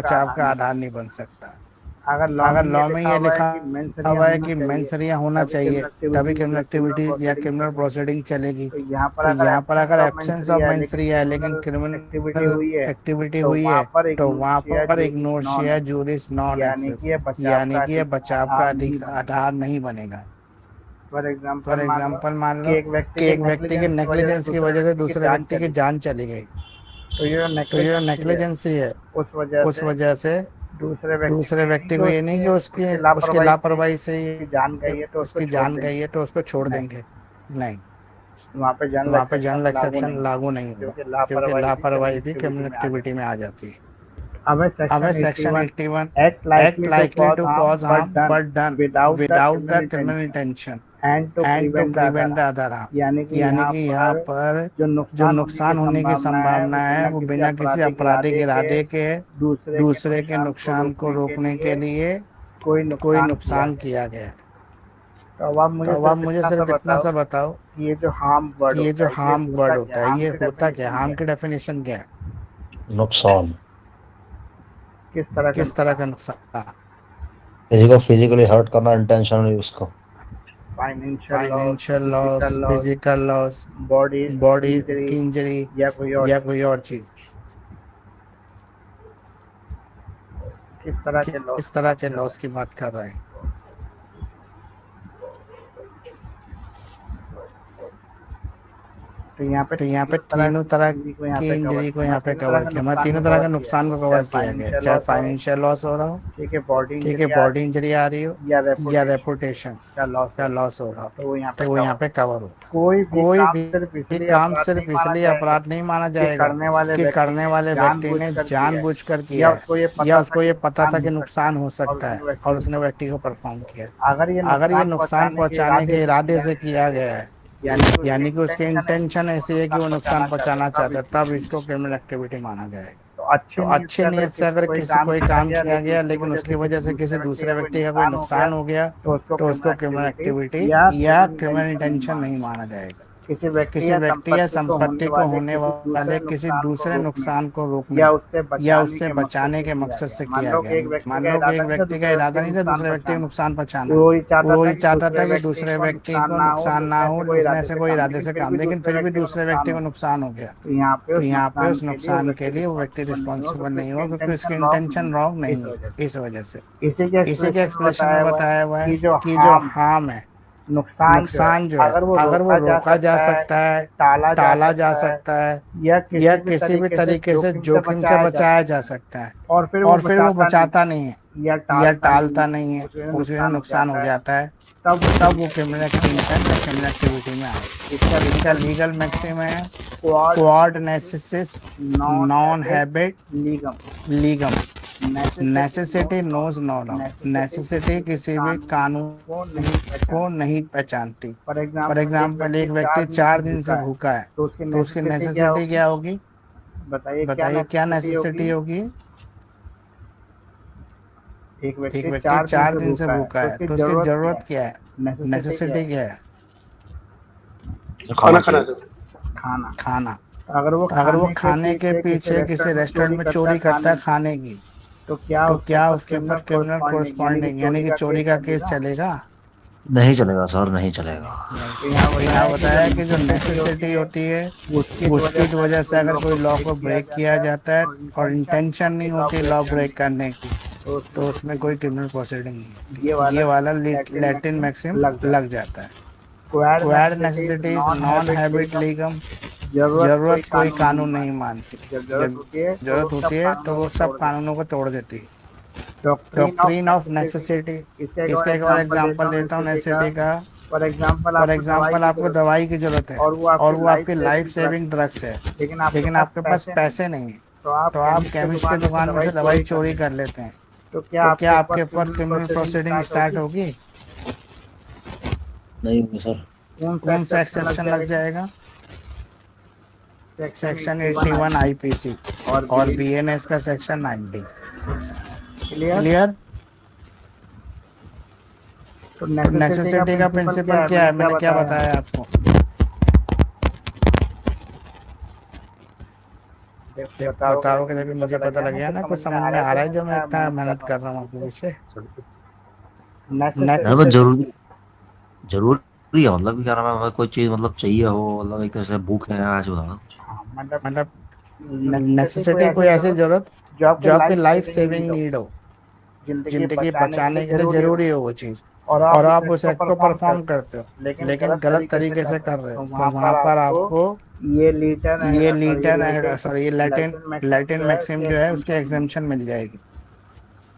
बचाव का आधार नहीं बन सकता। अगर अगर लॉ में ये लिखा मेंसरिया हुआ है कि मेंसरिया होना चाहिए तभी क्रिमिनल एक्टिविटी या क्रिमिनल प्रोसीडिंग चलेगी। तो यहाँ तो यहाँ पर अगर एब्सेंस ऑफ मेंसरिया है लेकिन एक्टिविटी क्रिमिनल हुई है एक्टिविटी तो हुई वहाँ है पर एक तो वहाँ पर एक नोटिशिया नोटिशिया जूरिस नॉन यानी कि एक्सेस, ये बचाव यानी का कि ये बचाव का अधिकार आधार नहीं बनेगा। फॉर फॉर एग्जाम्पल एग्जाम्पल मान कि लो एक व्यक्ति कि के एक व्यक्ति के नेग्लिजेंस की वजह से दूसरे व्यक्ति की जान चली गई, तो ये तो ये नेग्लिजेंसी है, नेग्लिजेंसी है। उस वजह उस से वजह से दूसरे व्यक्ति को ये नहीं कि उसकी उसकी लापरवाही से उसकी जान गई है तो उसको उसकी छोड़ जान देंगे। गई है तो उसको छोड़ नहीं, देंगे। नहीं, वहाँ पे जनरल वहाँ पे जनरल एक्सेप्शन लागू एक्सेप्शन नहीं, लागू नहीं होगा क्योंकि क्योंकि लापरवाही लापरवाही भी भी क्रिमिनल criminal activity एक्टिविटी में आ जाती है। अब अब है section section 81 81 act act likely to likely cause to harm cause but harm done but done without the without criminal the criminal intention intention and to and to prevent the other prevent the harm। other harm। यानी कि यानी यहाँ कि यहाँ पर पर जो जो नुकसान होने की नुकसान होने की संभावना है वो संभावना है बिना वो किसी बिना किसी आपराधिक आपराधिक इरादे के इरादे के दूसरे के दूसरे के नुकसान नुकसान को को रोकने रोकने के के लिए लिए कोई कोई नुकसान किया नुकसान गया। किया गया है। तो अब आप तो मुझे अब आप सिर्फ मुझे इतना सा सिर्फ इतना बताओ सा बताओ कि ये जो हार्म वर्ड कि ये होता जो है ये हार्म होता वर्ड क्या होता है, है हार्म ये की होता क्या है, डेफिनेशन क्या हार्म है, की डेफिनेशन क्या है? नुकसान। किस तरह का किस तरह का नुकसान? नुकसान? किसी को फिजिकली हर्ट करना इंटेंशनली उसको। Financial loss, financial loss, physical loss, physical loss, body body injury की इंजरी या कोई और या चीज। कोई और चीज। किस तरह के लॉस किस की तरह बात के कर रहे लॉस हैं? की बात कर रहे हैं? तो यहाँ पे तीनों तरह की इंजरी को यहाँ पे कवर किया, मतलब तीनों तरह के नुकसान को कवर किया गया, चाहे फाइनेंशियल लॉस हो रहा हो, ठीक है, बॉडी ठीक है, इंजरी आ बॉडी रही इंजरी आ रही हो या या रेपुटेशन रेपुटेशन का लॉस हो का रहा लॉस हो रहा हो, तो वो यहाँ पे तो वो यहाँ कवर। पे कवर होगा। कोई भी कोई काम सिर्फ भी इसलिए काम अपराध नहीं सिर्फ माना इसलिए जाएगा अपराध नहीं माना कि जाएगा करने वाले कि व्यक्ति करने ने वाले व्यक्ति ने जानबूझकर किया है जानबूझकर या किया है उसको ये या पता था उसको कि ये पता था नुकसान कि हो सकता नुकसान है हो और सकता उसने है व्यक्ति और को उसने परफॉर्म व्यक्ति को परफॉर्म किया। किया। अगर ये अगर ये नुकसान नुकसान पहुंचाने के पहुंचाने इरादे के से इरादे किया से है किया गया है, यानी यानी कि उसकी इंटेंशन ऐसी है कि वो नुकसान पहुंचाना चाहता है, तब इसको इसको क्रिमिनल एक्टिविटी माना जाएगा। तो तो अच्छी नीयत से अगर किसी कोई काम किया गया लेकिन उसकी वजह से किसी दूसरे व्यक्ति का कोई नुकसान हो गया, तो उसको क्रिमिनल एक्टिविटी या क्रिमिनल इंटेंशन नहीं माना जाएगा। किसी व्यक्ति या संपत्ति को होने वाले किसी दूसरे नुकसान को रोकने या उससे बचाने के मकसद से किया गया। मान लो कि एक व्यक्ति का इरादा नहीं था दूसरे व्यक्ति को नुकसान पहुंचाना, वो ही चाहता था कि दूसरे व्यक्ति को नुकसान ना हो, उसने ऐसे कोई इरादे से काम, लेकिन फिर भी दूसरे व्यक्ति को नुकसान हो गया, तो तो यहाँ पे उस यहाँ नुकसान के लिए वो व्यक्ति रिस्पॉन्सिबल नहीं होगा क्योंकि उसकी इंटेंशन रॉन्ग नहीं है। इस वजह से इसी के एक्सप्लेनेशन में बताया हुआ है कि जो हार्म हार्म है, नुकसान जो है, अगर वो रोका जा सकता है, टाला जा सकता है या किसी भी तरीके से जोखिम से बचाया जा सकता है और फिर वो बचाता नहीं है या टालता नहीं है, उस वजह से नुकसान हो जाता है, तब वो क्रिमिनल इंटेंशन या क्रिमिनल एक्टिविटी में आए। इसका लीगल मैक्सिम है quod necessitas non habet legem. Necessity knows no law. Necessity किसी भी कानून को नहीं पहचानती। फॉर एग्जाम्पल एक व्यक्ति 4 दिन से भूखा है तो उसकी नेसेसिटी क्या होगी? बताइए क्या नेसेसिटी होगी? एक एक व्यक्ति व्यक्ति 4 दिन से भूखा भूखा है तो तो उसकी उसकी जरूरत जरूरत क्या है? नेसेसिटी नेसेसिटी क्या है? खाना खाना सर। खाना। खाना। अगर वो खाने के पीछे किसी रेस्टोरेंट में चोरी करता है खाने की, तो क्या उसके ऊपर क्रिमिनल कोरस्पॉन्डिंग यानी कि चोरी का केस चलेगा? नहीं चलेगा सर, नहीं चलेगा। यहाँ बताया कि जो नेसेसिटी होती है उसकी वजह से अगर कोई लॉ को ब्रेक किया जाता है और इंटेंशन नहीं होती लॉ ब्रेक करने की, तो उसमें कोई क्रिमिनल प्रोसीडिंग नहीं होती। ये वाला लैटिन मैक्सिम लग जाता है। Quod necessitas non habet legem. जरूरत कोई कानून नहीं मानती, जब जरूरत होती है तो वो सब कानूनों को तोड़ देती है। Doctrine of necessity. इसका एक और एग्जांपल देता हूँ नेसेसिटी का। फॉर एग्जांपल आपको दवाई की जरूरत है और वो आपकी लाइफ सेविंग ड्रग्स है, लेकिन आपके पास पैसे नहीं है, तो आप केमिस्ट की दुकान में से दवाई चोरी कर लेते हैं, तो क्या आपके ऊपर क्रिमिनल प्रोसीडिंग स्टार्ट होगी? नहीं होगी सर। कौन सा एक्सेप्शन लग जाएगा? सेक्शन 81 आईपीसी और बीएनएस का सेक्शन 90। क्लियर? तो नेसेसिटी का प्रिंसिपल क्या है? मैंने क्या बताया आपको? बताओ कि जब मुझे पता लग गया ना, कुछ समझ में आ रहा है जो मैं इतना मेहनत कर रहा हूँ आपके पीछे। जरूरी है, मतलब क्या नाम है, कोई चीज मतलब चाहिए हो, मतलब एक तरह से भूख है आज बताओ। मतलब नेसेसिटी कोई ऐसी जरूरत जो आपकी लाइफ सेविंग नीड हो, जिंदगी बचाने के लिए जरूरी हो वो चीज, और आप उस एक्ट को परफॉर्म करते हो लेकिन गलत तरीके से कर रहे हो, तो वहां पर आपको ये लैटिन मैक्सिम जो है उसके एग्जेम्पशन मिल जाएगी।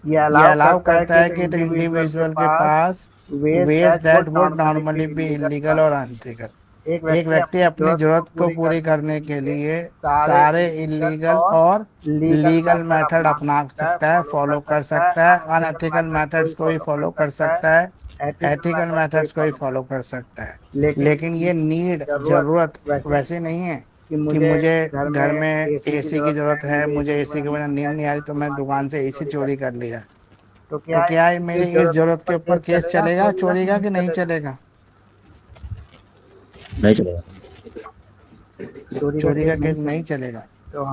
ये अलाउ करता है कि इंडिविजुअल के पास ways that would normally be illegal और अनलीगल। एक व्यक्ति अपनी जरूरत को पूरी करने के लिए सारे इलीगल और लीगल मेथड अपना सकता है, फॉलो कर सकता है, अनएथिकल मेथड्स को ही फॉलो कर सकता है, एथिकल मेथड्स को ही फॉलो कर सकता है। लेकिन ये नीड, जरूरत वैसे नहीं है कि मुझे घर में एसी की जरूरत है, मुझे एसी के बिना नींद नहीं आ रही तो मैं दुकान से एसी चोरी कर लिया। तो तो क्या है मेरी इस जरूरत के ऊपर केस चलेगा चोरी का कि नहीं चलेगा? नहीं चलेगा। चोरी का केस नहीं चलेगा।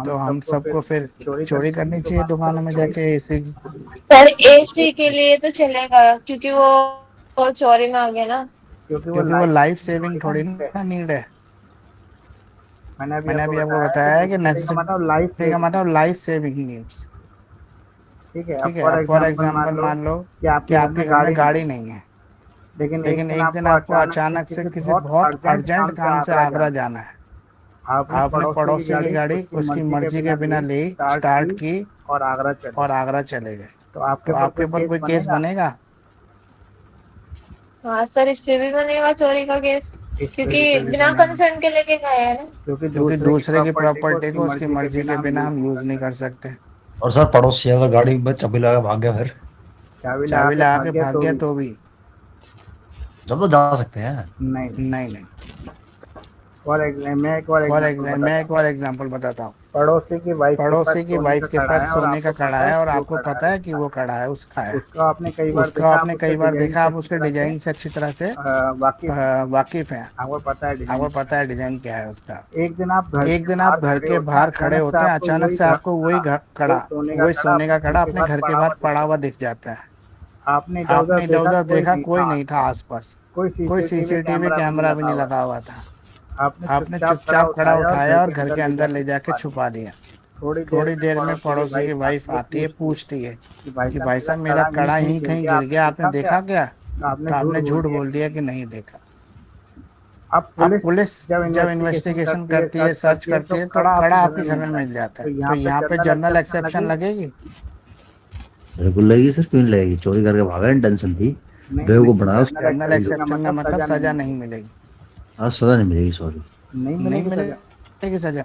तो हम सबको फिर चोरी करनी चाहिए दुकानों में जाके एसी की। सर एसी के लिए तो चलेगा क्योंकि वो चोरी में आ गया ना। क्योंकि वो लाइफ सेविंग थोड़ी ना नीड है। मैंने अभी आपको बताया है कि नेसेसिटी का मतलब लाइफ सेविंग नीड्स। ठीक है। ठीक है, अब फॉर एग्जाम्पल मान लो कि आपके घर में गाड़ी नहीं है, लेकिन एक दिन आपको अचानक से किसी बहुत अर्जेंट काम से आगरा जाना है। आपने पड़ोसी की गाड़ी उसकी मर्जी के बिना ली, स्टार्ट की और आगरा चले गए। तो तो आपके ऊपर कोई केस बनेगा? हाँ सर, इस पे भी बनेगा चोरी का केस क्योंकि बिना कंसर्न के लेके गए हैं ना। क्योंकि दूसरे की प्रॉपर्टी को उसकी मर्जी के बिना हम यूज नहीं कर सकते। और सर पड़ोसी अगर गाड़ी में चाबी लगा भाग गया फिर? चाबी लगा के भाग गया तो भी जब तो जा सकते हैं। नहीं। फॉर एग्जाम्पल मैं एक और एग्जांपल बताता हूँ। पड़ोसी की वाइफ के पास सोने का कड़ा है और आपको पता है कि वो कड़ा है उसका है। उसका आपने कई बार देखा, आप उसके डिजाइन से अच्छी तरह से वाकिफ हैं, आपको पता है डिजाइन क्या है उसका। एक दिन आप घर के बाहर खड़े होते हैं, अचानक से आपको वही सोने का कड़ा अपने घर के बाहर पड़ा हुआ दिख जाता है। आपने इधर उधर देखा, कोई नहीं था आसपास, कोई सीसीटीवी कैमरा भी नहीं लगा हुआ था। आपने चुपचाप कड़ा उठाया और घर के अंदर ले जाके छुपा दिया। थोड़ी देर में पड़ोसी की वाइफ आती है, पूछती है कि भाई साहब मेरा कड़ा यहीं कहीं गिर गया, आपने देखा क्या? तो आपने झूठ बोल दिया कि नहीं देखा। अब पुलिस जब इन्वेस्टिगेशन करती है, सर्च करती है, तो कड़ा आपके घर में मिल जाता है। तो यहाँ पे जनरल एक्सेप्शन लगेगी? बिल्कुल लगेगी सर, क्यों नहीं लगेगी? चोरी करके भागा, टेंशन थी, बेवकूफ बनाया उसको। जनरल एक्सेप्शन का मतलब सजा नहीं मिलेगी। आज सजा नहीं मिलेगी, सॉरी नहीं मिलेगी सजा।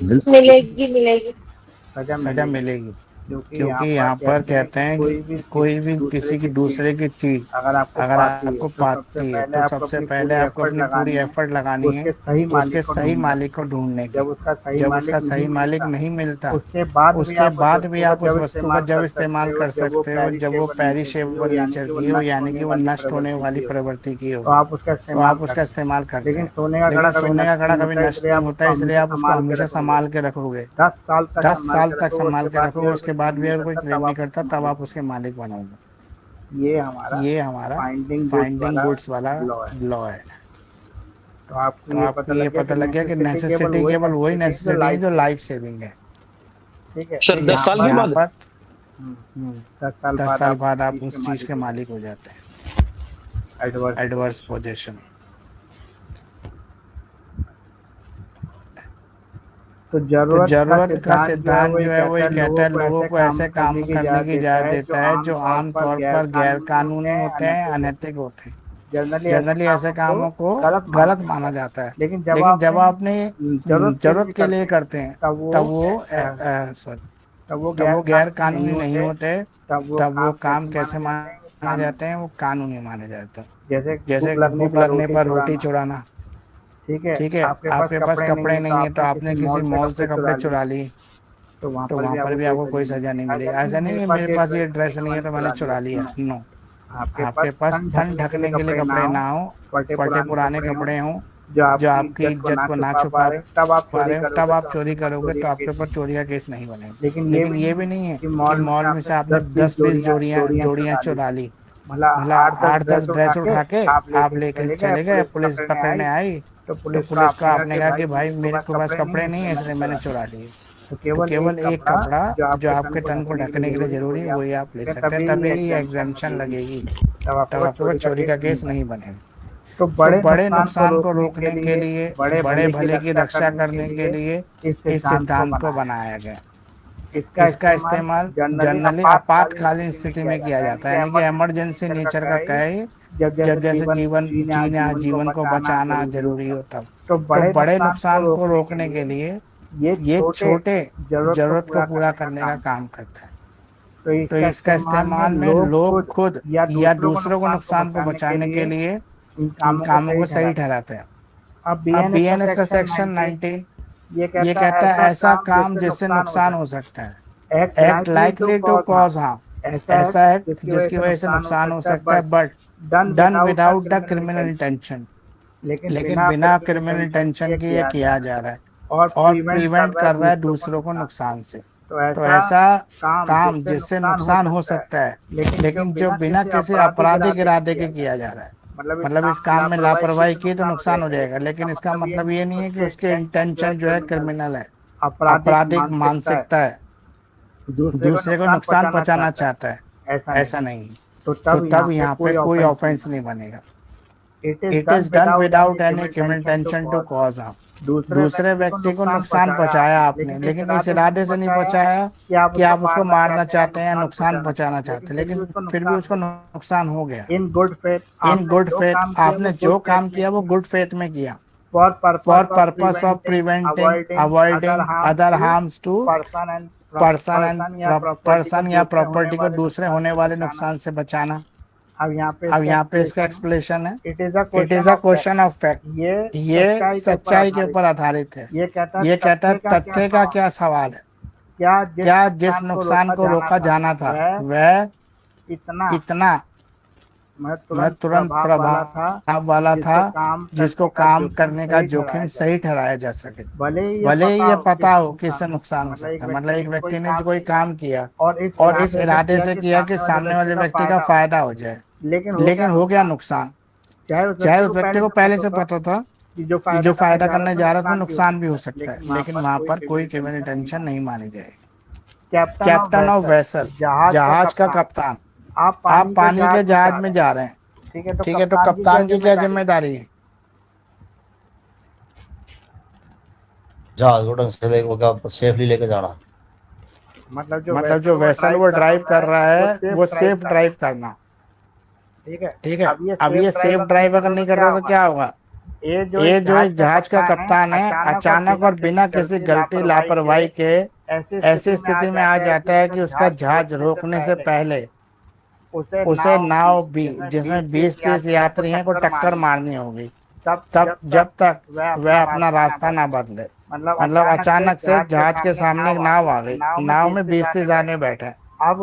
मिलेगी सजा मिलेगी क्योंकि यहाँ पर कहते हैं कि कोई भी किसी की दूसरे की चीज अगर आपको पाती है तो सबसे पहले आपको अपनी पूरी एफर्ट लगानी है उसके सही मालिक को ढूंढने की। जब उसका सही मालिक नहीं मिलता, उसके बाद भी आप उस वस्तु का जब इस्तेमाल कर सकते हो जब वो पेरिशेबल नेचर की हो, यानी कि वो नष्ट होने वाली प्रवृत्ति की हो, तो आप उसका इस्तेमाल करते हैं। लेकिन सोने का कड़ा कभी नष्ट नहीं होता, इसलिए आप उसको हमेशा संभाल के रखोगे, 10 साल तक संभाल के रखोगे। उसके बाद भी अगर कोई क्लेम नहीं करता तब आप उसके मालिक बनोगे। ये हमारा फाइंडिंग गुड्स वाला लॉ है। तो आपको ये पता लग गया कि नेसेसिटी केवल वही नेसेसिटी है जो लाइफ सेविंग है। ठीक है सर 10 साल के बाद 10 साल बाद आप उस चीज के मालिक हो जाते हैं। Adverse position. तो जरूरत का सिद्धांत जो है वो ये कहता है लोगों को ऐसे काम करने की इजाजत देता है जो आमतौर पर गैर कानूनी होते हैं, अनैतिक होते हैं। जनरली ऐसे कामों को गलत माना जाता है, लेकिन जब आप अपने जरूरत के लिए करते हैं तब वो गैर कानूनी नहीं होते। तब वो काम कैसे माने जाते हैं? वो कानूनी माने जाते हैं। जैसे भूख लगने पर रोटी चुराना। ठीक है, आपके पास कपड़े नहीं है तो आपने किसी मॉल से कपड़े चुरा लिए, तो वहाँ पर भी आपको कोई सजा नहीं मिलेगी। ऐसा नहीं है मेरे पास ये ड्रेस नहीं है तो मैंने चुरा लिया। नो, आपके पास तन ढकने के लिए कपड़े ना हो, फटे पुराने कपड़े हों जो आपकी इज्जत को ना छुपा पा रहे हो, तब आप चोरी करोगे तो आपके ऊपर चोरी का केस नहीं बनेगा। लेकिन ये भी नहीं है कि मॉल में से आपने 10-20 जोड़ियां चुरा ली, मतलब 8-10 ड्रेस उठा के आप लेके चले गए, पुलिस पकड़ने आई तो पुलिस को आपने कहा कि भाई मेरे पास कपड़े नहीं है इसलिए मैंने चुरा लिए। तो केवल एक कपड़ा जो आपके तन को ढकने के लिए जरूरी है वही आप ले सकते हैं, तभी ये एग्जम्पशन लगेगी, तब आपको चोरी का केस नहीं बनेगा। तो बड़े नुकसान को रोकने के लिए, बड़े भले की रक्षा करने के लिए इस सिद्धांत को बनाया गया। इसका इस्तेमाल जनरली आपातकालीन स्थिति में किया जाता है, यानी कि इमरजेंसी नेचर का क्या है, जब जब जैसे जीवन जीवन को बचाना जरूरी हो तब। तो तो बड़े नुकसान को रोकने के लिए ये छोटे जरूरत को पूरा करने का काम करता है। तो इसका इस्तेमाल में लोग खुद या दूसरों को नुकसान को बचाने के लिए इन कामों को सही ठहराते हैं। अब बीएनएस का सेक्शन 19 ये कहता है ऐसा काम जिससे नुकसान हो सकता है, act likely to cause harm, ऐसा एक्ट जिसकी वजह से नुकसान हो सकता है but done without the criminal intention, लेकिन बिना क्रिमिनल इंटेंशन के ये किया जा रहा है और प्रिवेंट कर रहा है दूसरों को नुकसान से। तो ऐसा काम जिससे नुकसान हो सकता है लेकिन जो बिना किसी आपराधिक इरादे के किया जा रहा है, मतलब इस काम में लापरवाही की तो नुकसान हो जाएगा, लेकिन इसका मतलब ये नहीं है कि उसके इंटेंशन जो है क्रिमिनल है, आपराधिक मानसिकता है, दूसरे को नुकसान पहुंचाना चाहता है, ऐसा नहीं। तो तब यहाँ पे कोई ऑफेंस नहीं बनेगा। It is done without any criminal intention to cause harm, दूसरे व्यक्ति को नुकसान पहुंचाया आपने, लेकिन इस इरादे से नहीं पहुंचाया कि आप उसको मारना चाहते हैं या नुकसान पहुंचाना चाहते हैं, लेकिन फिर भी उसको नुकसान हो गया। इन गुड फेथ आपने जो काम किया वो गुड फेथ में किया, for purpose of preventing avoiding other harms to person या प्रॉपर्टी को दूसरे होने वाले नुकसान से बचाना। अब यहाँ पे इसका एक्सप्लेनेशन है, it is a question of fact, ये सच्चाई के ऊपर आधारित है। ये कहता है तथ्य का क्या सवाल है, क्या जिस नुकसान को रोका जाना था वह इतना तुरंत प्रभाव वाला था जिसको काम करने का जोखिम सही ठहराया जा सके, भले ही ये पता हो कि इससे नुकसान हो सकता है। मतलब एक व्यक्ति ने जो कोई काम किया और इस इरादे से किया कि सामने वाले व्यक्ति का फायदा हो जाए, लेकिन हो गया नुकसान, चाहे उस व्यक्ति को पहले से पता था कि जो फायदा करने जा रहा था नुकसान भी हो सकता है, लेकिन वहां पर कोई क्रिमिनल इंटेंशन नहीं मानी जाएगी। कैप्टन ऑफ वेसल, जहाज का कप्तान, आप पानी के जहाज में जा रहे हैं, ठीक है, तो कप्तान की क्या जिम्मेदारी है? जहाज को ढंग से देखो, सेफली लेके जाना। मतलब जो वेसल वो ड्राइव कर रहा है वो सेफ ड्राइव करना, ठीक है। अब ये सेफ ड्राइव अगर नहीं करता तो क्या होगा? ये जो एक जहाज का कप्तान है अचानक और बिना किसी गलती लापरवाही के ऐसी स्थिति में आ जाता है कि उसका जहाज रोकने से पहले उसे नाव भी जिसमें 20-30 यात्री हैं को टक्कर मारनी होगी, तब जब तक वह अपना रास्ता ना बदले। मतलब अचानक से जहाज के सामने एक नाव आ गई, नाव में 20-30 आदमी बैठे हैं,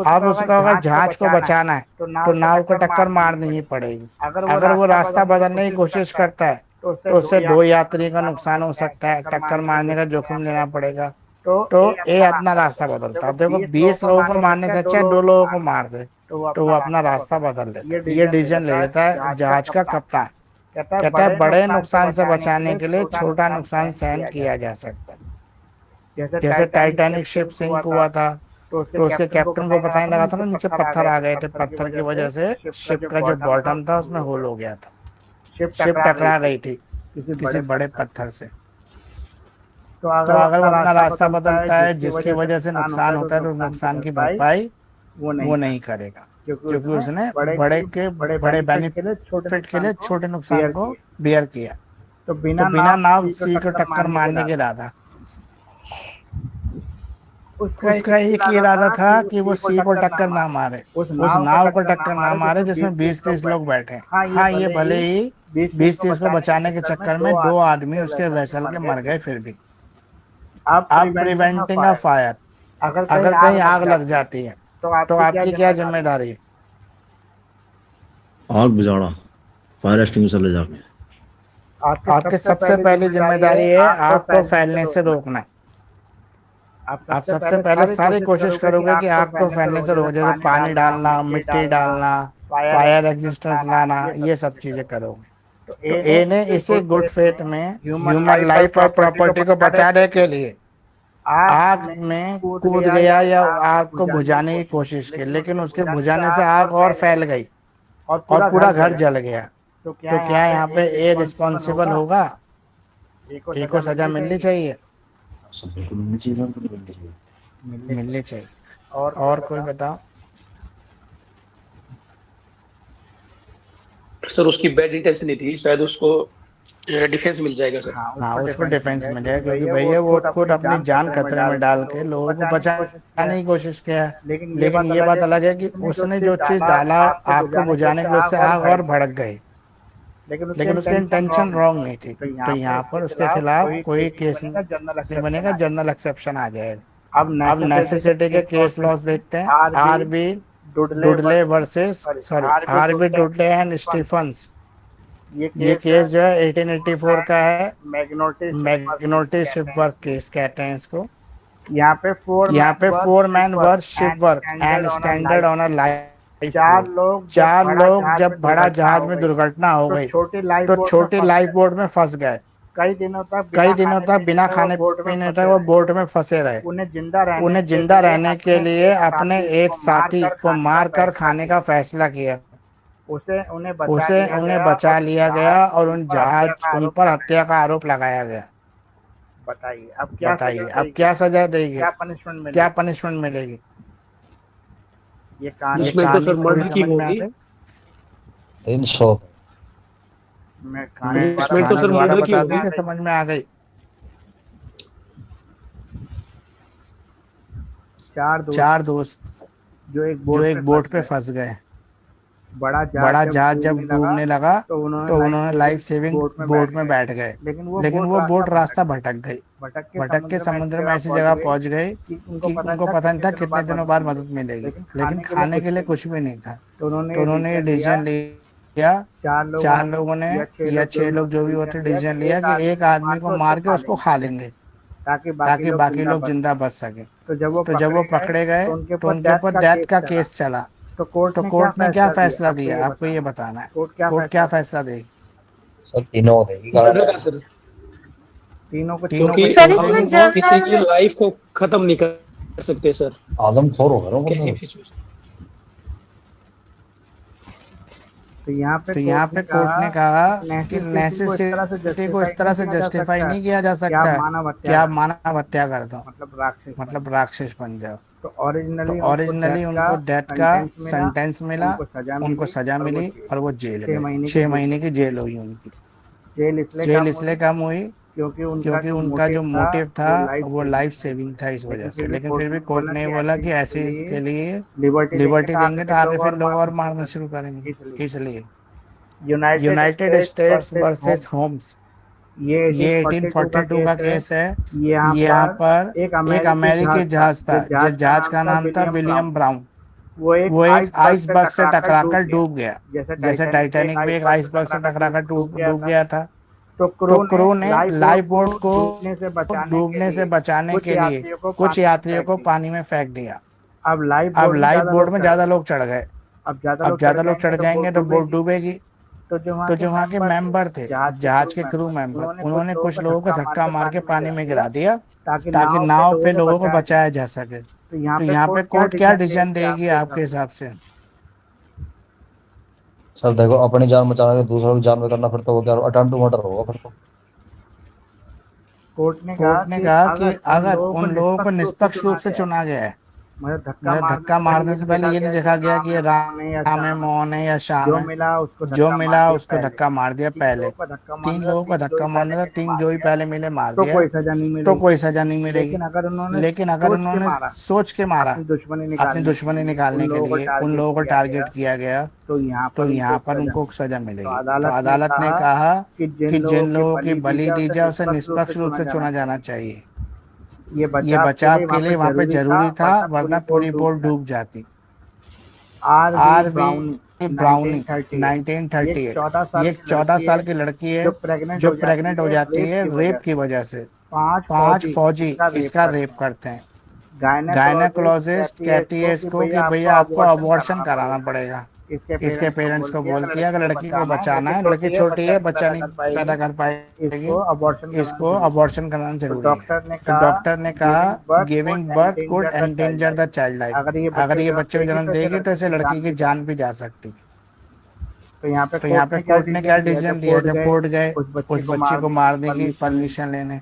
अब उसको अगर जहाज को बचाना है तो नाव को टक्कर मारनी ही पड़ेगी। अगर वो रास्ता बदलने की कोशिश करता है तो उससे 2 यात्री का नुकसान हो सकता है, टक्कर मारने का जोखिम लेना पड़ेगा। तो ये अपना रास्ता बदलता है। देखो 20 लोगों को मारने से अच्छा 2 लोगों को मार दे, तो वो अपना रास्ता बदल लेता है। ये डिसीजन ले लेता है जहाज का कप्तान। कहता है बड़े नुकसान से बचाने के लिए छोटा नुकसान सहन किया जा सकता है। जैसे टाइटैनिक शिप सिंक हुआ था तो उसके कैप्टन को पता नहीं लगा था ना, नीचे पत्थर आ गए थे, पत्थर की वजह से शिप का जो बॉटम था उसमें होल हो गया था, शिप टकरा गई थी किसी बड़े पत्थर से। तो अगर वो अपना रास्ता बदलता है जिसकी वजह से नुकसान होता है तो नुकसान की भरपाई वो नहीं करेगा, क्योंकि उसने बड़े बेनिफिट के लिए छोटे नुकसान को बियर किया। तो बिना नाव सी को टक्कर मारने के इरादा, उसका एक ही इरादा था कि वो सी को टक्कर ना मारे, उस नाव को टक्कर ना मारे जिसमें 20-30 लोग बैठे हैं। हाँ, ये भले ही 20-30 को बचाने के चक्कर में 2 आदमी उसके वेसल के मर गए, फिर भी आप प्रिवेंटिंग अ फायर, अगर कहीं आग लग जाती है तो आपकी क्या जिम्मेदारी है? आग बुझाना, फायर एक्सटिंग्विशर ले जाके। आपकी सबसे पहली जिम्मेदारी है आग को फैलने से रोकना। आप सबसे पहले सारी कोशिश करोगे कि आग को फैलने से रोको, जैसे पानी डालना, मिट्टी डालना, फायर एक्जिस्टेंस लाना, ये सब चीजें करोगे। तो ए ने इसी गुड फेथ में ह्यूमन लाइफ और प्रॉपर्टी को बचाने के लिए आग में कूद गया या आग को बुझाने की कोशिश की, लेकिन उसके बुझाने से आग और फैल गई और पूरा घर जल गया। तो क्या यहाँ पे ए रिस्पॉन्सिबल होगा? ए को सजा मिलनी चाहिए, मिलनी चाहिए। और कोई बताओ? सर उसकी बैड इंटेंशन नहीं थी, शायद उसको डिफेंस मिल जाएगा सर। हाँ, उसको डिफेंस मिल मिलेगा, जाएगा क्योंकि भैया वो खुद अपनी जान खतरे में डाल के लोगों लोगों को कोशिश किया बचाने है। की कोशिश किया है। लेकिन लेकिन ये बात अलग है कि उसने जो चीज डाला आग को बुझाने के लिए, उससे आग और भड़क गई। लेकिन उसकी इंटेंशन रॉन्ग नहीं थी। तो यहाँ पर उसके खिलाफ कोई केस नहीं बनेगा, जनरल एक्सेप्शन आ जाएगा। अब नेसेसिटी के केस लॉस देखते हैं। R v Dudley versus R v Dudley and Stephens. ये केस जो है 1884 का है। मैग्नोटी शिपवर्क केस कहते हैं इसको। यहाँ पे four man work ship work and standard on a life boat. चार लोग जब बड़ा जहाज में दुर्घटना हो गई तो छोटी लाइफ बोट में फंस गए। कई दिनों तक बिना खाने पीने तक वो बोट में फंसे रहे। उन्हें जिंदा रहने के लिए अपने एक साथी को मारकर खाने का फैसला किया। उन्हें बचा लिया गया और उन पर हत्या का आरोप लगाया गया। बताइए अब क्या सजा देगी, क्या पनिशमेंट मिलेगी? ये इसमें तो सर कहानी मर्डर पूरी की समझ में आ होगी। गई? 300। मैं इसमें तो खाना सर दोबारा मर्डर की बता होगी। दूं कि समझ में आ गई? चार दोस्त जो जो एक बोट पे फंस गए। बड़ा जहाज जब डूबने लगा तो उन्होंने लाइफ सेविंग बोट में बैठ गए। लेकिन वो बोट रास्ता भटक गई। भटक के समुद्र में ऐसी जगह पहुंच गई कि उनको पता नहीं था कितने दिनों बाद मदद मिलेगी। लेकिन खाने के लिए कुछ भी नहीं था। तो उन्होंने ये डिसीजन लिया, चार लोगों ने या 6 लोग जो भी होते, डिसीजन लिया कि एक आदमी को मार के उसको खा लेंगे ताकि बाकी लोग जिंदा बच सके। तो जब वो पकड़े गए तो उनके ऊपर डेथ का केस चला। तो तो कोर्ट ने क्या फैसला दिया, आपको ये बताना है। कोर्ट क्या फैसला देगी? सर तीनों को देगी मर्डर गारंटी। का सर, तीनों को क्योंकि सर हम इसमें किसी की जनरल लाइफ को खत्म नहीं कर सकते सर, आदमखोर हो गए ना कैसी बंदे। भी सिचुएशन। तो यहाँ पे कोर्ट ने कहा कि नेसेसिटी को इस तरह से जस्टिफाई नहीं किया जा सकता कि आप मानव हत्या कर दो, मतलब राक्षस बन जाओ। तो तो ओरिजिनली उनको डेथ का सेंटेंस मिला, उनको सजा मिली और वो जेल गए। 6 महीने की जेल हुई उनकी। जेल इसलिए कम हुई क्योंकि उनका जो मोटिव था वो लाइफ सेविंग था, इस वजह से। लेकिन फिर भी कोर्ट ने बोला कि ऐसे इसके लिए लिबर्टी देंगे तो आगे फिर लोग और मारना शुरू करेंगे। इसलिए यूनाइटेड स्टेट्स वर्सेस होम्स, ये 1842 का केस है। यहाँ पर एक अमेरिकी जहाज था जिस जहाज का नाम था विलियम ब्राउन। वो एक आइसबर्ग से टकराकर डूब गया, जैसे टाइटैनिक भी एक आइसबर्ग से टकराकर डूब गया था। तो क्रू ने लाइफ बोट को डूबने से बचाने के लिए कुछ यात्रियों को पानी में फेंक दिया। अब अब लाइफ बोट में ज्यादा लोग चढ़ गए। अब ज्यादा लोग चढ़ जाएंगे तो बोट डूबेगी। तो जो वहाँ के मेंबर थे, जहाज के क्रू मेंबर, उन्होंने कुछ लोगों को धक्का मार के पानी में गिरा दिया ताकि नाव पे लोगों को बचाया जा सके। तो यहाँ पे कोर्ट क्या डिसीजन देगी आपके हिसाब से? सर देखो, अपनी जान बचाने के दूसरों की जान में करना, फिर तो वो क्या अटेम्प्ट टू मर्डर होगा फिर तो। कोर्ट ने कहा कि अगर उन लोगों को निष्पक्ष रूप से चुना गया है, मतलब धक्का मारने से पहले ये नहीं देखा गया कि ये राम है, मोहन है या श्याम है, जो मिला उसको धक्का मार दिया पहले। 3 लोगों को धक्का मारना था, 3 जो ही पहले मिले मार तो दिया, कोई तो कोई सजा नहीं मिलेगी। लेकिन अगर सोच के उन्होंने मारा, सोच के मारा, अपनी अपनी दुश्मनी निकालने के लिए उन लोगों को टारगेट किया गया, तो तो यहाँ पर उनको सजा मिलेगी। तो अदालत ने कहा कि जिन लोगों की बलि दी जाए उसे निष्पक्ष रूप से चुना जाना चाहिए। ये बचाव के लिए वहां पे जरूरी था, वरना पूरी बोट डूब जाती। आरवी ब्राउनी 1938, ये एक 14 साल की लड़की है जो प्रेग्नेंट हो जाती है रेप की वजह से। 5 फौजी इसका रेप करते हैं। गायनेकोलॉजिस्ट कहती है इसको कि भैया आपको अबॉर्शन कराना पड़ेगा। इसके पेरेंट्स को बोलती है अगर लड़की को बचाना है, लड़की छोटी है, बच्चा नहीं पैदा कर पाएगी, इसको अबॉर्शन कराना जरूरी है। तो डॉक्टर ने कहा giving birth could endanger the child life, अगर ये बच्चे को जन्म देगी तो इसे लड़की की जान भी जा सकती है। तो यहाँ पे कोर्ट ने क्या डिसीजन दिया? जब कोर्ट गए उस बच्ची को मारने की परमिशन लेने,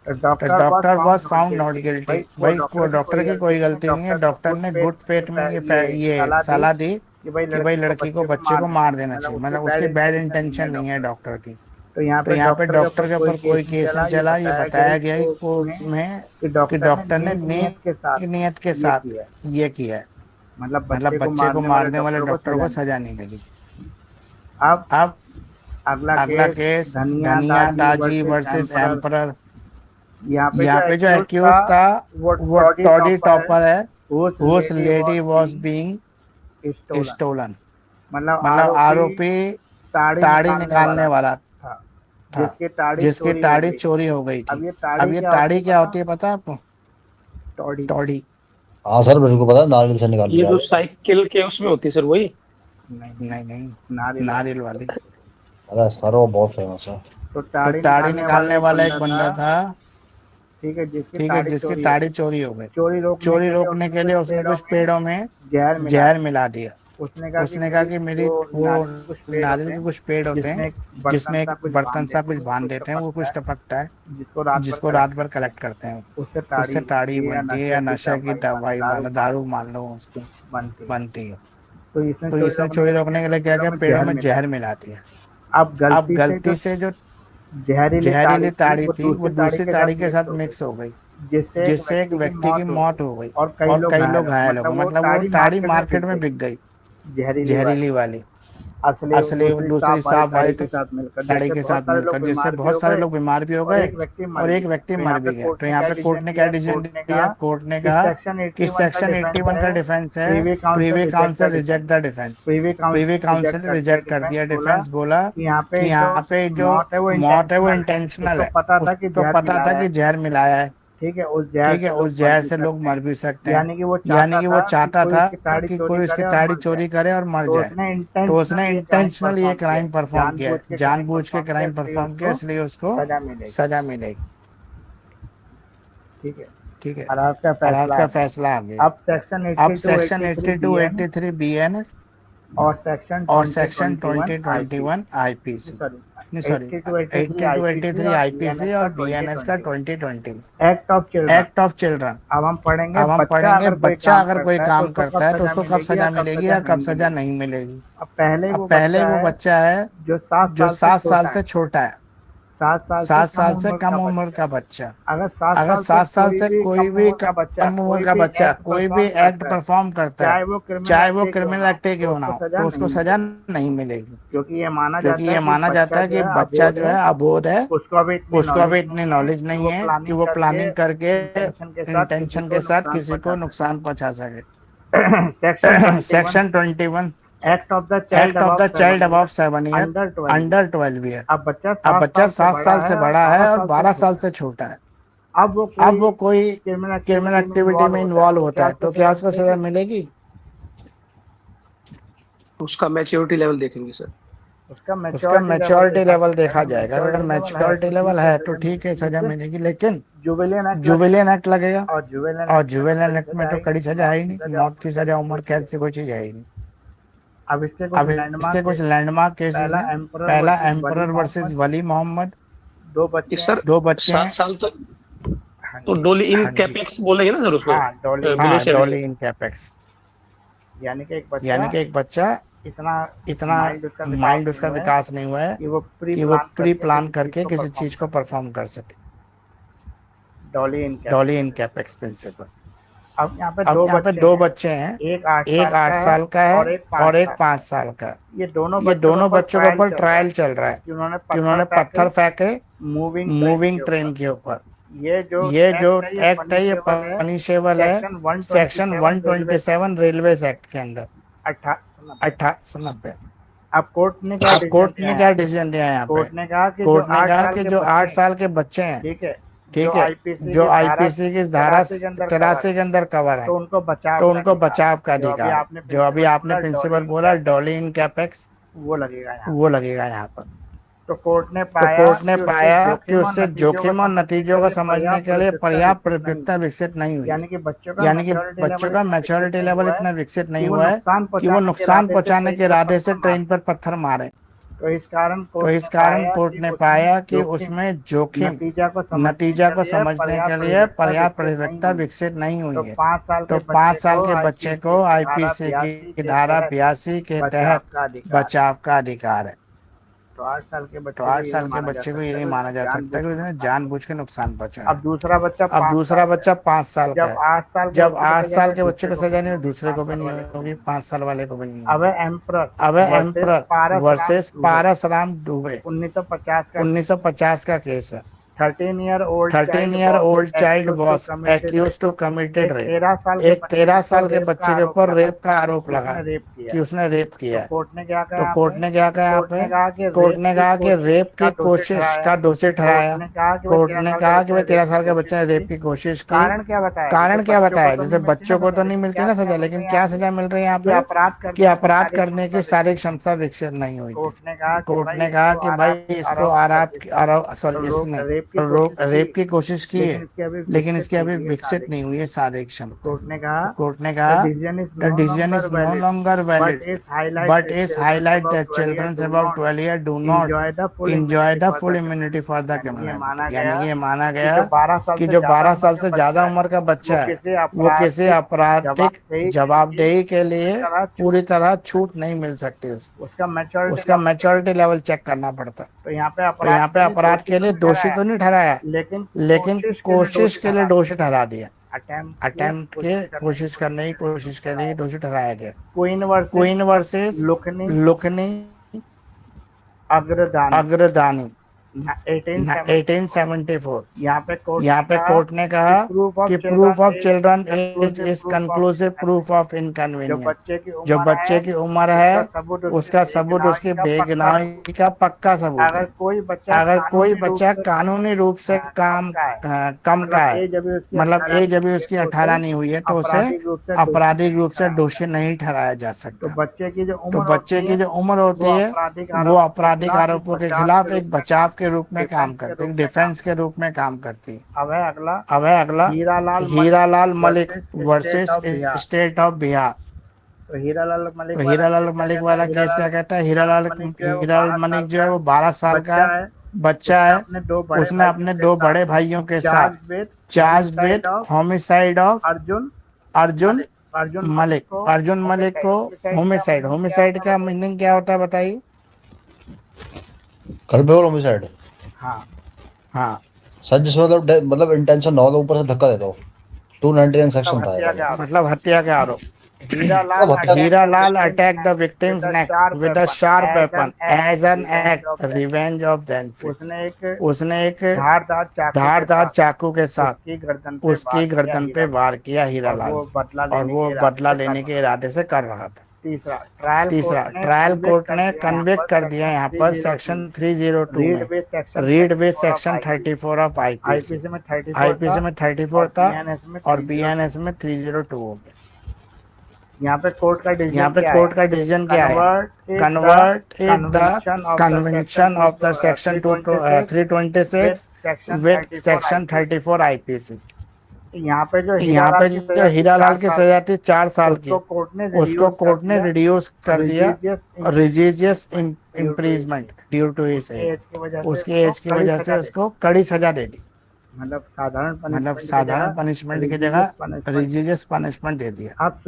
doctor was found not guilty. भाई डॉक्टर की कोई गलती नहीं है, डॉक्टर ने गुड फेथ में ये सलाह दी कि भाई कि भाई लड़की को बच्चे को मार देना चाहिए, मतलब उसकी बैड इंटेंशन नहीं है डॉक्टर की। तो यहाँ तो यहाँ पे डॉक्टर के ऊपर कोई केस नहीं चला, ये बताया गया कि कोर्ट कोर्ट में कि कि डॉक्टर ने नेक के साथ नेक नियत के ये साथ किया है। ये किया है, मतलब मतलब बच्चे को मारने वाले डॉक्टर को सजा नहीं मिली। अब अब अगला अगला केस धनिया दाजी वर्सेस एम्परर। यहाँ पे जो एक्यूज था वो टॉडी टॉपर है, whose lady was being stolen, मतलब आरोपी ताड़ी निकालने वाला था जिसकी ताड़ी चोरी हो गई थी। अब ये ताड़ी क्या होती है पता है आपको? टॉडी। हाँ सर मेरे को पता है, नारियल से निकाल ये लिया जो साइकिल के उसमें होती है सर वही। नहीं नारियल वाली। अरे सर वो बहुत फेमस है। तो तो ताड़ी निकालने वाला एक बंदा था, ठीक है, ठीक है, जिसकी ताड़ी चोरी हो गई। चोरी रोकने के लिए उसने कुछ पेड़ों में जहर मिला दिया। उसने कहा कि मेरी वो नारियल के कुछ पेड़ होते हैं जिसमें एक बर्तन सा कुछ बांध देते हैं, वो कुछ टपकता है जिसको रात भर कलेक्ट करते हैं, उससे ताड़ी बनती है या नशे की दवाई मान लो, दारू मान लो, उसकी बनती है। तो इसने चोरी रोकने के लिए क्या किया, पेड़ों में जहर मिला दिया। अब अब गलती से जो जहरीली ताड़ी थी वो दूसरी ताड़ी के साथ मिक्स हो गई, जिससे एक व्यक्ति की मौत हो गई और कई लोग घायल हो गए। मतलब वो ताड़ी मार्केट में बिक गई, जहरीली वाली। असली दूसरी साफ वाली ताड़ी के साथ मिलकर, जिससे बहुत सारे लोग बीमार भी हो गए और एक व्यक्ति मर भी गया। तो यहाँ पे कोर्ट ने क्या डिसीजन दिया? कोर्ट ने कहा कि सेक्शन 81 का डिफेंस है, Privi council reject the defence. Privi council reject कर दिया डिफेंस, बोला कि यहाँ पे जो मौत है वो इंटेंशनल है, उसको पता था कि जहर मिलाया है, ठीक है, उस जहर से लोग मर भी सकते हैं। यानी कि वो चाहता था कि कोई उसकी ताड़ी चोरी करे और मर जाए। तो उसने इंटेंशनली ये क्राइम परफॉर्म किया, जानबूझ के क्राइम परफॉर्म किया, इसलिए उसको सजा मिलेगी। ठीक है, और आज का फैसला आ गया। अब सेक्शन 82 83 BNS और सेक्शन 2021 IPC, सॉरी 82 83 IPC और BNS का 2020 एक्ट ऑफ चिल्ड्रन। अब हम पढ़ेंगे बच्चा अगर कोई काम करता है तो उसको कब सजा मिलेगी या कब सजा नहीं मिलेगी। अब पहले वो बच्चा है जो 7 साल से छोटा है, 7 साल से कम उम्र का बच्चा। अगर 7 साल से कोई भी कम उम्र का बच्चा कोई भी एक्ट परफॉर्म करता है, चाहे वो क्रिमिनल एक्ट क्यों ना हो, तो उसको सजा नहीं मिलेगी, क्योंकि ये माना जाता है कि बच्चा जो है अबोध है, उसको अभी इतनी नॉलेज नहीं है कि वो प्लानिंग करके इंटेंशन के साथ किसी को नुकसान पहुंचा सके। Section 21 act of the child above 7 year under 12 year. अब बच्चा 7 साल से बड़ा है और 12 साल से छोटा है। अब वो कोई क्रिमिनल एक्टिविटी में इन्वॉल्व होता है तो क्या उसको सजा मिलेगी? उसका मैच्योरिटी लेवल देखेंगे सर। उसका मैच्योरिटी लेवल देखा जाएगा, अगर मैच्योरिटी लेवल है तो ठीक है, सजा मिलेगी। लेकिन जुवेलियन एक्ट लगेगा और जुवेलियन एक्ट में तो कड़ी सजा है ही नहीं, मौत की सजा, उम्र कैद से कोई चीज है ही नहीं। अब इसके कुछ लैंडमार्क केसेस हैं। पहला एम्परर वर्सेस वली मोहम्मद। दो बच्चे 7 साल तक तो डोली इन कैपेक्स बोलेंगे ना सर उसको। डोली इन कैपेक्स, यानी कि एक बच्चा इतना माइंड उसका विकास नहीं हुआ है कि वो प्री प्लान करके किसी चीज को परफॉर्म कर सके। डोली इन कैपेक्स प्रिंसिपल। अब यहाँ पे दो बच्चे हैं, एक 8 साल का है और एक 5 साल का। ये दोनों बच्चों के ऊपर ट्रायल चल रहा है कि उन्होंने पत्थर फेंके मूविंग ट्रेन के ऊपर। ये जो एक्ट है ये पनिशेबल है सेक्शन 127 रेलवे एक्ट के अंदर 1890। अब कोर्ट ने क्या डिसीजन दिया है यहाँ पे? कोर्ट ने कहा कि जो 8 साल के बच्चे हैं, ठीक है, जो IPC की धारा 83 के अंदर कवर है, तो उनको बचाव का अधिकार है। जो अभी आपने प्रिंसिपल बोला डॉली इन कैपेक्स, वो लगेगा यहाँ पर। तो कोर्ट ने पाया कि उससे जोखिम और नतीजों को समझने के लिए पर्याप्त प्रबुद्धता विकसित नहीं हुई, यानी कि बच्चों का मैच्योरिटी लेवल इतना विकसित नहीं हुआ है कि वो नुकसान पहुंचाने के इरादे से ट्रेन पर पत्थर मारे। तो इस कारण तो इस कारण कोर्ट ने पाया कि उसमें जोखिम नतीजा को समझने के लिए पर्याप्त परिपक्वता विकसित नहीं हुई तो है। 5 साल तो के 5 बच्चे साल को के बच्चे को आईपीसी की धारा 82 के बचाव तहत का अधिकार बचाव का अधिकार है। तो 8 साल के तो बच्चे को 8 ये साल नहीं के माना जा बच्चे को ये सकता नहीं कि माना जा उसने सकता कि उसने जानबूझ के जानबूझ के नुकसान पहुंचाया अब है। दूसरा बच्चा अब 5 दूसरा साल का बच्चा 5 साल का जब है। 8 साल के जब बच्चे को 8 सजा साल नहीं, के बच्चे दूसरे को को भी सजा नहीं नहीं होगी, दूसरे 5 को भी साल नहीं वाले को भी होगी, नहीं। 5 साल वाले को भी नहीं अब होगी। है एम्परर अब एम्परर वर्सेस पारसराम दुबे 1950 का 1950 का केस है। 13 year old 13 year old child was accused to committed एक रेप। 13 साल के एक 13 साल के बच्चे के ऊपर रेप का आरोप कि लगा उसने रेप किया कि उसने रेप तो किया है। कोर्ट ने क्या कहा तो यहाँ कोर्ट पे ने क्या कहा यहाँ कोर्ट पे? ने कहा कि कोर्ट ने कहा कि रेप की दोषी कोशिश ठहराया का दोषी ठहराया। कोर्ट ने कहा कि भाई कोर्ट 13 ने साल के कहा कि 13 साल के बच्चे बच्चे ने रेप की कोशिश की। कारण क्या बताया कारण क्या बताया? जैसे बच्चों को तो नहीं मिलती ना सजा, मिल लेकिन रही है क्या यहाँ पे? सजा मिल रही है यहाँ कि पे? अपराध कि अपराध करने की शारीरिक क्षमता क्षमता विकसित नहीं हुई थी। कोर्ट ने कहा कि कोर्ट भाई ने कहा कि भाई इसको सॉरी इसने रेप की कोशिश की है, लेकिन इसकी अभी विकसित नहीं हुई है शारीरिक क्षमता। कोर्ट ने कहा कोर्ट ने कहा the the decision is no longer valid, but is highlight that children above 12 years do not enjoy the full immunity for the criminality। यानी ये माना गया कि जो 12 साल से ज्यादा उम्र का बच्चा है वो किसी आपराधिक जवाबदेही के लिए पूरी तरह छूट नहीं मिल सकती उसको। उसका मैच्योरिटी लेवल चेक करना पड़ता है। तो यहाँ तो यहाँ पे अपराध के लिए दोषी तो नहीं ठहराया, लेकिन कोशिश के लिए दोषी ठहरा दिया। अटेम्प्ट के कोशिश करने की कोशिश के लिए दोषी ठहराया गया। Queen versus Lukhini Agradani 1874। यहाँ पे कोर्ट ने कहा कि proof of children age is conclusive proof of inconvenience. जो बच्चे की उम्र है उसका सबूत उसकी बेगुनाही का पक्का सबूत है। अगर कोई बच्चा कानूनी रूप से कम का है, मतलब एज अभी उसकी 18 नहीं हुई है, तो उसे आपराधिक रूप से दोषी नहीं ठहराया जा सकता। तो बच्चे की जो उम्र होती है वो आपराधिक आरोपों के खिलाफ एक बचाव के रूप में काम करती है, डिफेंस के रूप में काम करती है। अब है अगला Hiralal Malik versus state of Bihar. तो हीरालाल मलिक वाला केस क्या कहता है? हीरालाल मलिक जो है वो 12 साल का बच्चा है। उसने अपने 2 बड़े भाइयों के साथ charge with homicide of Arjun Malik को होमिसाइड का मीनिंग क्या होता है बताइए? Culpable homicide. हाँ सर जिसमें मतलब इंटेंशन ना हो तो ऊपर से धक्का दे दो। 299 सेक्शन था, मतलब हत्या के आरोप। Hiralal attacked the victim's neck with a sharp weapon as an act revenge of Denford। उसने एक धारदार चाकू के साथ उसकी गर्दन पे वार किया हीरालाल, और वो बदला लेने के इरादे से कर रहा था। तीसरा ट्रायल कोर्ट ने कन्विक्ट कर दिया यहाँ पर सेक्शन 302 में, read with section 34 of IPC में 34 था और बीएनएस में 302 हो गया। यहाँ पे कोर्ट का डिसीजन क्या है? Convert the convention of the section 326 with section 34 IPC. यहाँ पे जो हीरालाल की सजा थी 4 साल की, उसको कोर्ट ने रिड्यूस कर दिया religious imprisonment due to his age. उसकी एज की वजह से उसको कड़ी सजा दे दी, मतलब साधारण पनिशमेंट की जगह रिलीजियस पनिशमेंट दे दिया। अब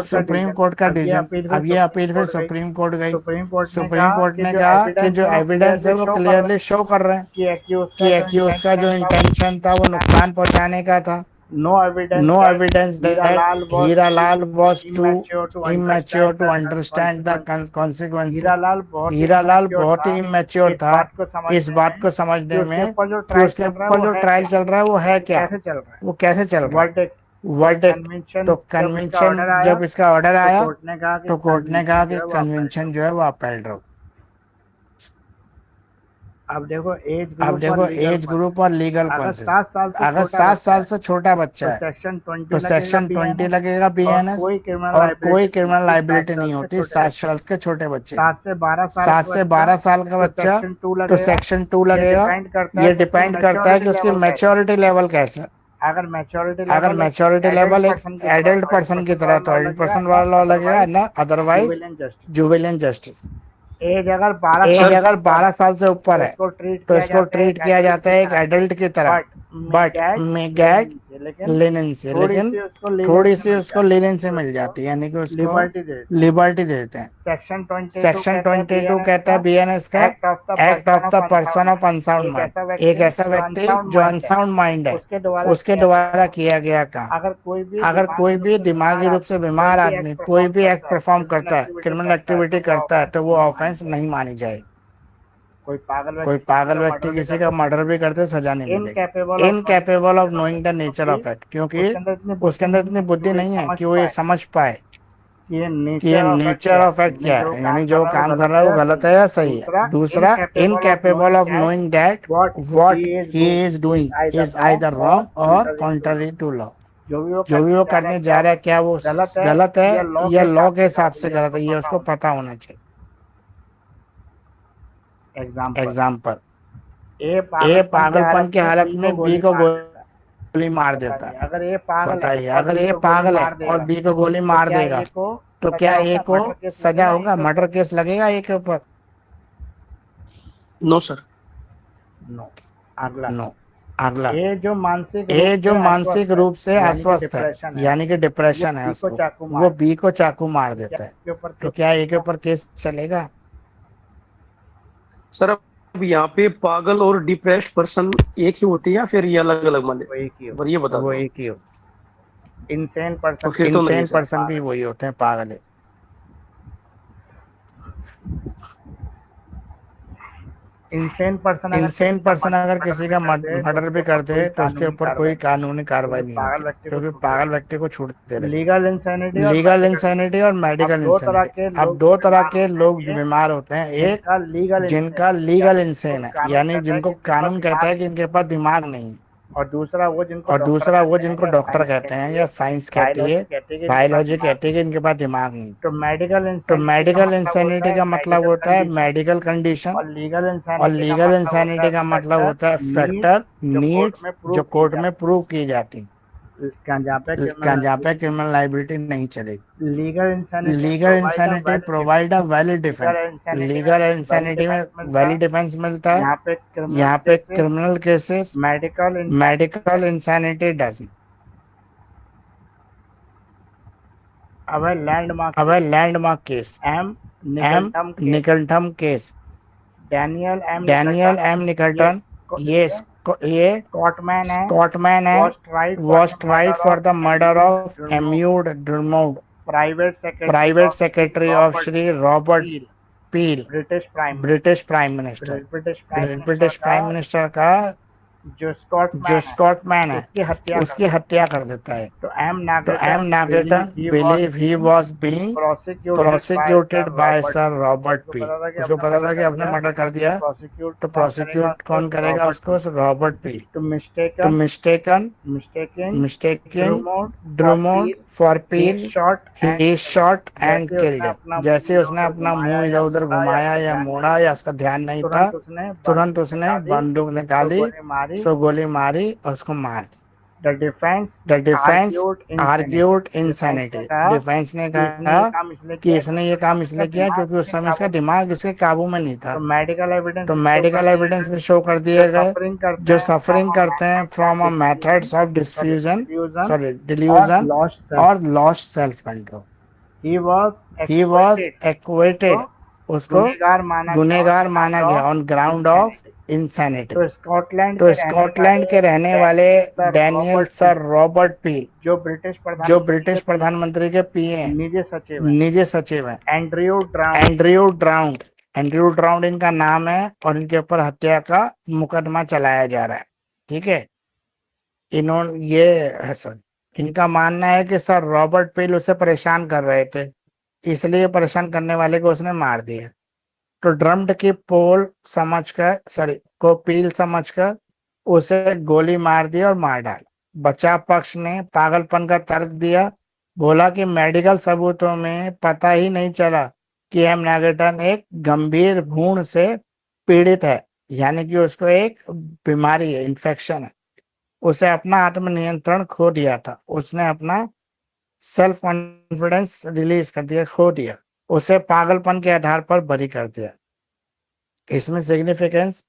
सुप्रीम कोर्ट का डिसीजन, अब ये अपील फिर सुप्रीम कोर्ट गई। सुप्रीम कोर्ट ने कहा कि जो एविडेंस है वो क्लियरली शो कर रहे हैं कि एक्यूज का जो इंटेंशन था वो नुकसान पहुंचाने का था। No evidence that Hiralal was too immature to understand the consequences। Hiralal बहुत ही इमेच्योर था इस बात को समझने में कि उसके ऊपर जो ट्रायल चल रहा है वो है क्या, वो कैसे चल रहा है। वर्डिक्ट। तो कन्वेंशन जब इसका ऑर्डर आया तो कोर्ट ने कहा कि कन्वेंशन जो है वो अपील रहो। अब देखो एज ग्रुप और लीगल कॉन्सेप्ट। अगर 7 साल से छोटा बच्चा है तो सेक्शन 20 लगेगा बीएनएस, और कोई क्रिमिनल लाइबिलिटी नहीं होती 7 साल के छोटे बच्चे। 7 से 12 साल का बच्चा तो सेक्शन 2 लगेगा। ये डिपेंड करता है कि उसकी मैच्योरिटी लेवल कैसा है। अगर मैच्योरिटी लेवल एक एडल्ट पर्सन की तरह तो एडल्ट पर्सन वाला लॉ लगेगा ना, अदरवाइज जुवेनिल जस्टिस। एज अगर 12 एज साल अगर 12 साल से ऊपर तो है इसको ट्रीट तो किया इसको जाता है ट्रीट किया जाता है एक एडल्ट की तरह, बट मे गेट लेकिन लेनिन से, थोड़ी लेकिन सी उसको थोड़ी लीनियंस सी उसको लेनिन से मिल जाती है, यानी कि उसको लिबर्टी दे देते हैं। लिबर्टी दे देते हैं। सेक्शन 22 सेक्शन कहता है 22 बीएनएस कहता है का बीएनएस का act of the act of the person of unsound एक माइंड, ऐसा एक ऐसा जो व्यक्ति अनसाउंड जो माइंड है अनसाउंड माइंड है उसके द्वारा उसके किया गया द्वारा किया गया काम। अगर कोई भी अगर कोई भी दिमागी रूप से बीमार कोई भी आदमी एक्ट कोई परफॉर्म भी एक्ट करता है परफॉर्म क्रिमिनल करता है, एक्टिविटी क्रिमिनल करता है एक्टिविटी तो वो करता है, तो वो ऑफेंस नहीं मानी ऑफेंस नहीं मानी जाएगी। कोई पागल कोई व्यक्ति किसी पागल का व्यक्ति मर्डर भी किसी करता का है मर्डर भी करते सजा नहीं मिलेगी। Incapable of incapable of knowing the nature of it, क्योंकि उसके अंदर इतनी उसके बुद्धि अंदर नहीं इतनी है कि बुद्धि वो ये नहीं है समझ कि वो ये पाए समझ पाए कि ये कि ये नेचर ऑफ एक्ट नेचर क्या ऑफ है एक्ट क्या है, यानी जो काम कर गलत रहा है है वो या गलत सही है या सही है। दूसरा दूसरा incapable of that knowing that what what he is he doing is doing is either और रॉन्ग और contrary to law। Contrary to law. जो भी वो जो भी वो करने करने जा जा रहा है क्या वो रहा है गलत है या लॉ के हिसाब से गलत गलत है, ये उसको पता होना चाहिए। है एग्जाम्पल एग्जाम्पल, ए ए पागलपन की हालत में बी को मार देता है गोली मार देता बताइए है। अगर ये पागल है बताइए और अगर बी ये को गोली पागल है मार और देगा बी को गोली तो मार क्या देगा ए को तो सजा क्या ए होगा को मर्डर केस सजा लगेगा ए होगा, के मर्डर ऊपर केस लगेगा ए के ऊपर? No sir. नो अगला नो। अगला, ए जो ए जो मानसिक रूप से यानी कि अस्वस्थ है, डिप्रेशन है यानी कि वो डिप्रेशन है बी को उसको, चाकू वो मार बी को चाकू मार क्या देता है, के ऊपर तो केस क्या ए के ऊपर केस चलेगा? सर अब यहाँ पे पागल और डिप्रेस्ड पर्सन एक ही होती है या फिर ये अलग अलग माने? वो एक ही हो पर ये बता वो दो। एक ही हो। इंसेन तो पर्सन फिर तो नहीं है इंसेन सर। पर्सन भी वही होते हैं, पागल है। इंसेन पर्सन इंसेन पर्सन अगर किसी का मर्डर मर्डर भी कर दे तो उसके ऊपर कोई कानूनी कार्रवाई नहीं पागल होती, व्यक्ति को क्योंकि छूट पागल देते व्यक्ति को छूट दे रहे। लीगल इंसैनिटी और लीगल मेडिकल इंसैनिटी और अब मेडिकल दो तरह इंसैनिटी, के अब लोग दो तरह बीमार के होते लोग हैं एक बीमार होते हैं, एक जिनका लीगल इंसेन जिनका लीगल तो इंसेन है, कानून यानी कहता है जिनको कि इनके पास कानून कहता दिमाग है कि इनके पास दिमाग नहीं है, और दूसरा वो जिनको और डॉक्टर दूसरा वो कहते हैं जिनको या डॉक्टर साइंस कहते हैं कहती या है साइंस कहती है, बायोलॉजी कहती है कि इनके पास बायोलॉजी दिमाग कहती है कि इनके पास दिमाग नहीं। तो मेडिकल तो इंसैनिटी का मेडिकल मतलब होता इंसैनिटी है का मतलब मेडिकल होता है कंडीशन मेडिकल कंडीशन, और लीगल और इंसैनिटी का लीगल मतलब होता है इंसैनिटी का मतलब फैक्टर होता है नीड फैक्टर जो कोर्ट नीड्स में प्रूव जो की कोर्ट में जाती प्रूव की जाती है जहाँ पे है, जहाँ पे क्रिमिनल लाइबिलिटी नहीं चलेगी। Legal insanity legal provide a insanity valid provide a valid defence, legal insanity में वैलिड डिफेंस मिलता है। यहाँ पे क्रिमिनल यहाँ पे cases criminal cases medical medical insanity doesn't. अब है लैंडमार्क अब है landmark case, M M Naghten के Naghten case, Daniel M Naghten, ये ये ये स्कॉटमैन है स्कॉटमैन है, was tried for was the tried murder for of the murder of Durmont, Emmead Durmont, private secretary private of Sir secretary of Robert Shri Robert Peel, peel, British prime British prime minister, British prime minister का जो जो स्कॉटमैन है स्कॉटमैन है उसकी हत्या उसकी हत्या कर देता है। तो एम तो M Naghten Naghten believe he was being prosecuted by Sir Robert Peel. उसको पता था कि आपने मर्डर कर दिया, तो प्रोसिक्यूट कौन करेगा उसको? रॉबर्ट पील। तो तो mistaken mistaking mistaking Drummond for Peel, shot he shot and जैसे killed उसने him। अपना जैसे उसने अपना मुंह इधर उधर घुमाया या मोड़ा या उसका ध्यान नहीं था, तुरंत उसने तुरंत उसने बंदूक निकाली, गोली मारी सो गोली मारी और उसको मार दी। The defence the defence argued argued defence insanity, ने कहा डिफेंस ने कि इसने ये कहा काम इसलिए कि किया इसने ये काम इसलिए किया क्योंकि उस समय इसका दिमाग इसके काबू में नहीं था। तो मेडिकल एविडेंस तो मेडिकल एविडेंस भी शो कर दिए गए सफरिंग करते जो हैं सफरिंग करते हैं from a methods of diffusion, sorry delusion lost और lost self control. He was he was acquitted, उसको गुनेगार माना गया ऑन ग्राउंड ऑफ इंसैनिटी। तो स्कॉटलैंड तो स्कॉटलैंड के रहने वाले डैनियल सर रॉबर्ट पील, जो जो ब्रिटिश प्रधानमंत्री के पीए निजी सचिव हैं, एंड्रयू ड्राउंड इनका नाम है और इनके ऊपर हत्या का मुकदमा चलाया जा रहा है। ठीक है, इन्होंने ये है सर, इनका मानना है कि सर रॉबर्ट पील उसे परेशान कर रहे थे, इसलिए परेशान करने वाले को उसने मार दिया। तो ड्रम्ड की पोल समझकर, सॉरी को पील समझकर उसे गोली मार दी और मार डाला। बचाव पक्ष ने पागलपन का तर्क दिया, बोला कि मेडिकल सबूतों में पता ही नहीं चला कि एम नागेटन एक गंभीर भ्रूण से पीड़ित है, यानी कि उसको एक बीमारी है, इन्फेक्शन है। उसे अपना आत्मनियंत्रण खो दिया था, उसने अपना सेल्फ कॉन्फिडेंस रिलीज कर दिया, खो दिया। उसे पागलपन के आधार पर बरी कर दिया। इसमें सिग्निफिकेंस,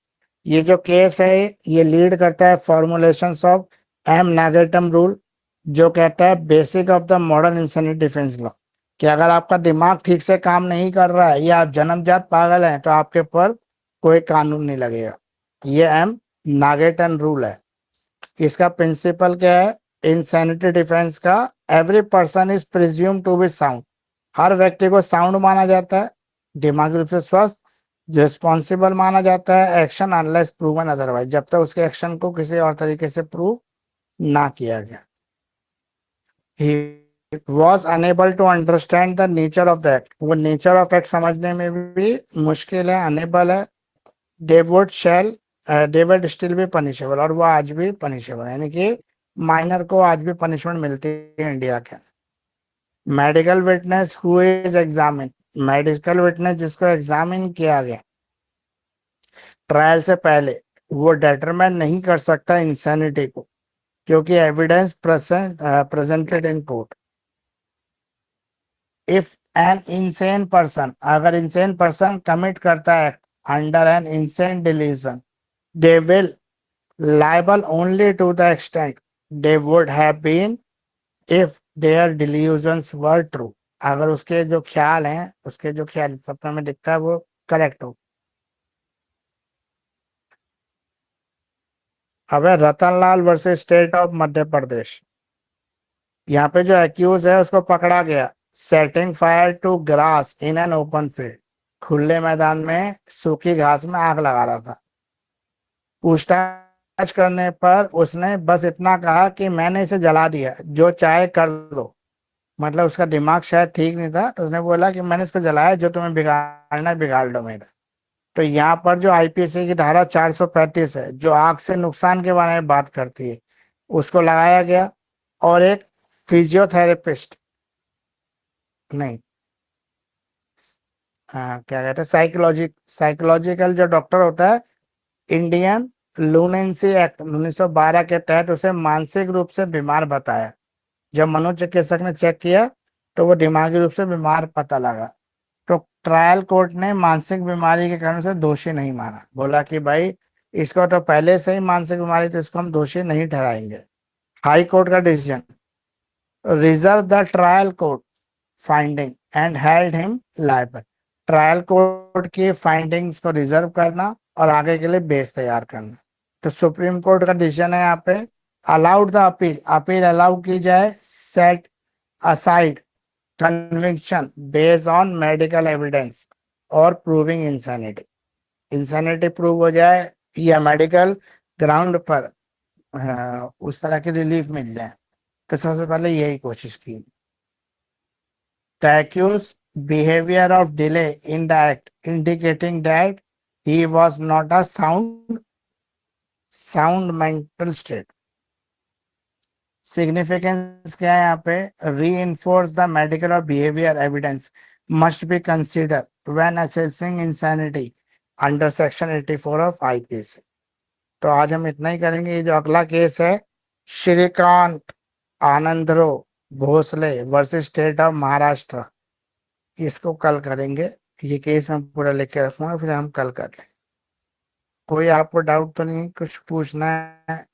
ये जो केस है ये लीड करता है फॉर्मुलेशन ऑफ एम नागेटम रूल, जो कहता है basic of the modern insanity defence law, कि अगर आपका दिमाग ठीक से काम नहीं कर रहा है या आप जन्मजात पागल हैं तो आपके ऊपर कोई कानून नहीं लगेगा। ये एम नागेटन रूल है। इसका प्रिंसिपल क्या है इंसैनिटी डिफेंस का? Every person is presume to be sound, हर व्यक्ति को साउंड माना जाता है, दिमागी रूप से स्वस्थ, रिस्पॉन्सिबल माना जाता है एक्शन अनलेस प्रूवन अदरवाइज, जब तक उसके एक्शन को किसी और तरीके से प्रूव ना किया गया। He was unable to understand the nature of the act, वो नेचर ऑफ एक्ट समझने में भी मुश्किल है, अनेबल है। They would still be punishable, और वो आज भी पनिशेबल, यानी कि माइनर को आज भी पनिशमेंट मिलती है इंडिया के। Medical witness who is examine, medical witness जिसको एग्जामिन किया गया ट्रायल से पहले, वो डिटरमाइन नहीं कर सकता इंसैनिटी को, क्योंकि evidence presented in court. If an insane person, अगर इंसेन पर्सन कमिट करता है under an insane delusion, they will liable only to the extent they would have been if their delusions were true, अगर उसके जो ख्याल हैं, उसके जो ख्याल सपने में दिखता है वो करेक्ट हो। अब है Ratanlal versus state of Madhya Pradesh. यहाँ पे जो एक्यूज है उसको पकड़ा गया setting fire to grass in an open field, खुले मैदान में सूखी घास में आग लगा रहा था। पूछताछ करने पर उसने बस इतना कहा कि मैंने इसे जला दिया, जो चाहे कर लो। मतलब उसका दिमाग शायद ठीक नहीं था, तो उसने बोला कि मैंने इसको जलाया, जो तुम्हें बिगाड़ना है बिगाड़ लो मेरा। तो यहाँ पर जो आईपीसी की धारा 435 है, जो आग से नुकसान के बारे में बात करती है, उसको लगाया गया। और एक फिजियोथेरेपिस्ट नहीं, हाँ क्या कहते हैं, साइकोलॉजिकल जो डॉक्टर होता है, इंडियन लूनेंसी एक्ट 1912 के तहत उसे मानसिक रूप से बीमार बताया। जब मनोचिकित्सक ने चेक किया तो वो दिमागी रूप से बीमार पता लगा, तो ट्रायल कोर्ट ने मानसिक बीमारी के कारण से दोषी नहीं माना, बोला कि भाई इसको तो पहले से ही मानसिक बीमारी, तो इसको हम दोषी नहीं ठहराएंगे। हाई कोर्ट का decision, reserve the trial court finding and held him liable, trial court की फाइंडिंग्स को रिजर्व करना और आगे के लिए बेस तैयार करना। तो सुप्रीम कोर्ट का डिसीजन है यहाँ पे, allowed the appeal, appeal allow की जाए, set aside conviction based on medical evidence और प्रूविंग इंसैनिटी, इंसैनिटी प्रूव हो जाए या मेडिकल ग्राउंड पर उस तरह की रिलीफ मिल जाए। तो सबसे पहले यही कोशिश की। The accused's behavior of delay in the act indicating that he was not a sound mental state. Significance क्या है यहाँ पे? Reinforce the medical or behavior evidence must be considered when assessing insanity under section 84 of IPC. तो आज हम इतना ही करेंगे। ये जो अगला केस है Shrikant Anandrao Bhosale versus state of Maharashtra, इसको कल करेंगे। ये केस मैं पूरा लिख के रखूंगा, फिर हम कल कर लेंगे। कोई आपको डाउट तो नहीं, कुछ पूछना है?